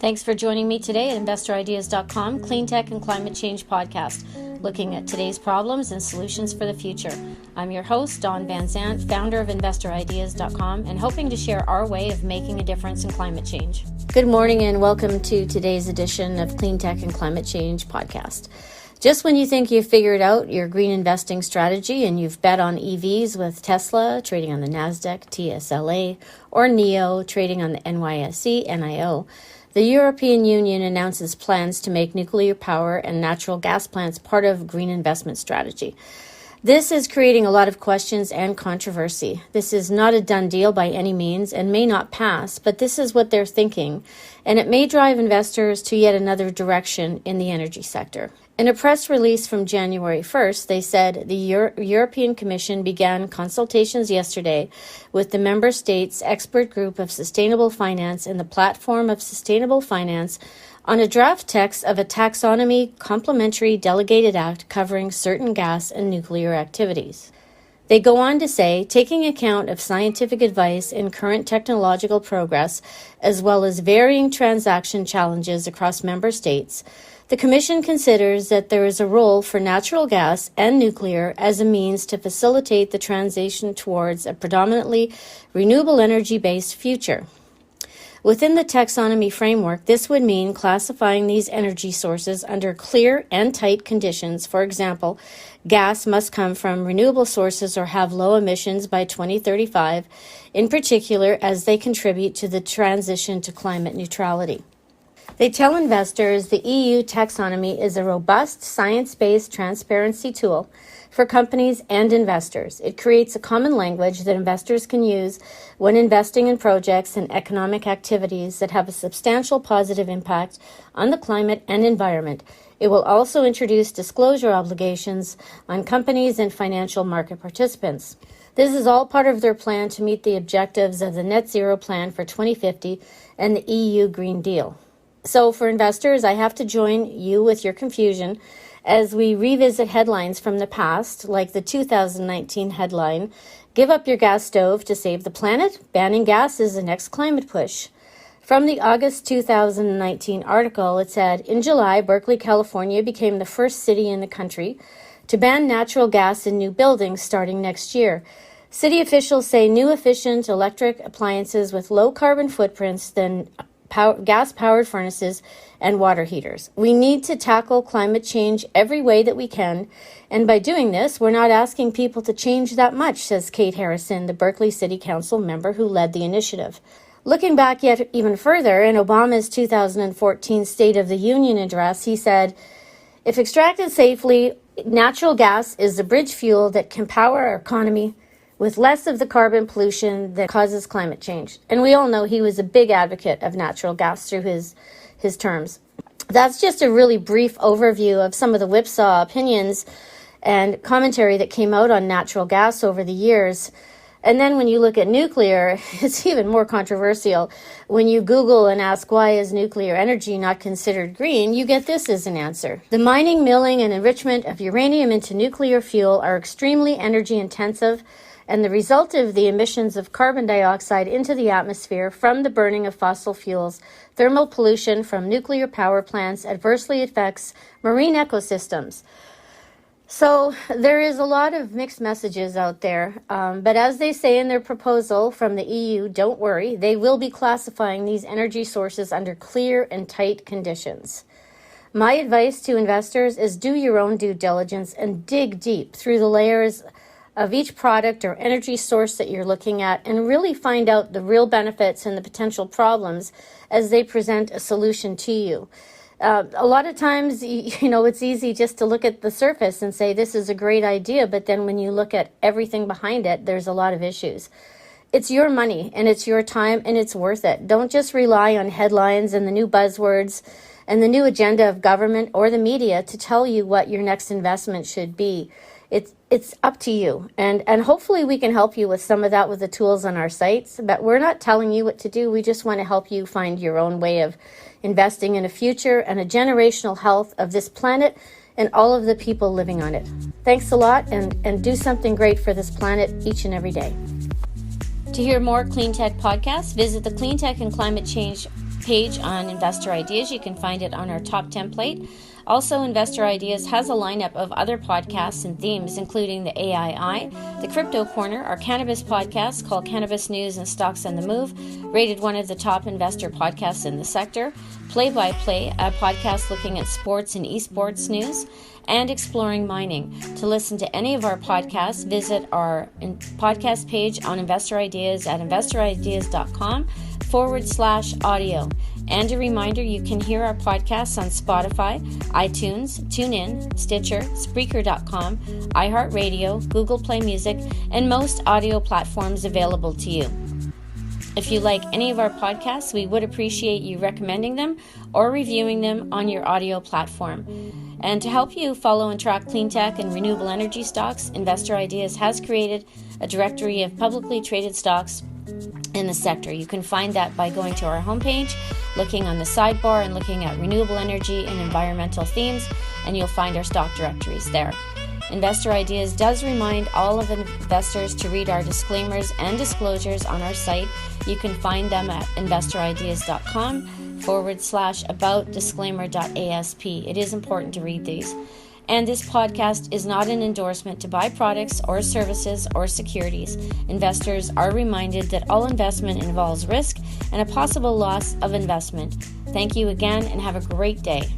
Thanks for joining me today at InvestorIdeas.com, Cleantech and Climate Change podcast, looking at today's problems and solutions for the future. I'm your host, Dawn Van Zandt, founder of InvestorIdeas.com, and hoping to share our way of making a difference in climate change. Good morning and welcome to today's edition of Cleantech and Climate Change podcast. Just when you think you've figured out your green investing strategy and you've bet on EVs with Tesla trading on the NASDAQ, TSLA, or NEO trading on the NYSE, NIO, the European Union announces plans to make nuclear power and natural gas plants part of green investment strategy. This is creating a lot of questions and controversy. This is not a done deal by any means and may not pass, but this is what they're thinking, and it may drive investors to yet another direction in the energy sector. In a press release from January 1st, they said the European Commission began consultations yesterday with the member states' expert group of sustainable finance and the platform of sustainable finance on a draft text of a taxonomy complementary delegated act covering certain gas and nuclear activities. They go on to say, taking account of scientific advice and current technological progress, as well as varying transaction challenges across member states, the Commission considers that there is a role for natural gas and nuclear as a means to facilitate the transition towards a predominantly renewable energy-based future. Within the taxonomy framework, this would mean classifying these energy sources under clear and tight conditions. For example, gas must come from renewable sources or have low emissions by 2035, in particular as they contribute to the transition to climate neutrality. They tell investors the EU taxonomy is a robust, science-based transparency tool for companies and investors. It creates a common language that investors can use when investing in projects and economic activities that have a substantial positive impact on the climate and environment. It will also introduce disclosure obligations on companies and financial market participants. This is all part of their plan to meet the objectives of the Net Zero Plan for 2050 and the EU Green Deal. So for investors, I have to join you with your confusion as we revisit headlines from the past, like the 2019 headline, "Give up your gas stove to save the planet, banning gas is the next climate push." From the August 2019 article, it said, in July, Berkeley, California became the first city in the country to ban natural gas in new buildings starting next year. City officials say new efficient electric appliances with low carbon footprints than gas-powered furnaces and water heaters. We need to tackle climate change every way that we can, and by doing this, we're not asking people to change that much, says Kate Harrison, the Berkeley City Council member who led the initiative. Looking back yet even further, in Obama's 2014 State of the Union address, he said, if extracted safely, natural gas is the bridge fuel that can power our economy with less of the carbon pollution that causes climate change. And we all know he was a big advocate of natural gas through his terms. That's just a really brief overview of some of the whipsaw opinions and commentary that came out on natural gas over the years. And then when you look at nuclear, it's even more controversial. When you Google and ask why is nuclear energy not considered green, you get this as an answer. The mining, milling, and enrichment of uranium into nuclear fuel are extremely energy intensive, and the result of the emissions of carbon dioxide into the atmosphere from the burning of fossil fuels, thermal pollution from nuclear power plants adversely affects marine ecosystems. So there is a lot of mixed messages out there, but as they say in their proposal from the EU, don't worry, they will be classifying these energy sources under clear and tight conditions. My advice to investors is do your own due diligence and dig deep through the layers of each product or energy source that you're looking at and really find out the real benefits and the potential problems as they present a solution to you. A lot of times, it's easy just to look at the surface and say this is a great idea, but then when you look at everything behind it, there's a lot of issues. It's your money and it's your time and it's worth it. Don't just rely on headlines and the new buzzwords and the new agenda of government or the media to tell you what your next investment should be. It's up to you. And hopefully we can help you with some of that with the tools on our sites. But we're not telling you what to do. We just want to help you find your own way of investing in a future and a generational health of this planet and all of the people living on it. Thanks a lot and do something great for this planet each and every day. To hear more Cleantech podcasts, visit the Cleantech and Climate Change page on Investor Ideas. You can find it on our top template. Also, Investor Ideas has a lineup of other podcasts and themes, including the AII, the Crypto Corner, our cannabis podcast called Cannabis News and Stocks on the Move, rated one of the top investor podcasts in the sector, Play by Play, a podcast looking at sports and esports news, and Exploring Mining. To listen to any of our podcasts, visit our podcast page on Investor Ideas at investorideas.com/audio. And a reminder, you can hear our podcasts on Spotify, iTunes, TuneIn, Stitcher, Spreaker.com, iHeartRadio, Google Play Music, and most audio platforms available to you. If you like any of our podcasts, we would appreciate you recommending them or reviewing them on your audio platform. And to help you follow and track Cleantech and renewable energy stocks, Investor Ideas has created a directory of publicly traded stocks in the sector. You can find that by going to our homepage, looking on the sidebar and looking at renewable energy and environmental themes, and you'll find our stock directories there. Investor Ideas does remind all of investors to read our disclaimers and disclosures on our site. You can find them at investorideas.com/about-disclaimer.asp. It is important to read these. And this podcast is not an endorsement to buy products or services or securities. Investors are reminded that all investment involves risk and a possible loss of investment. Thank you again and have a great day.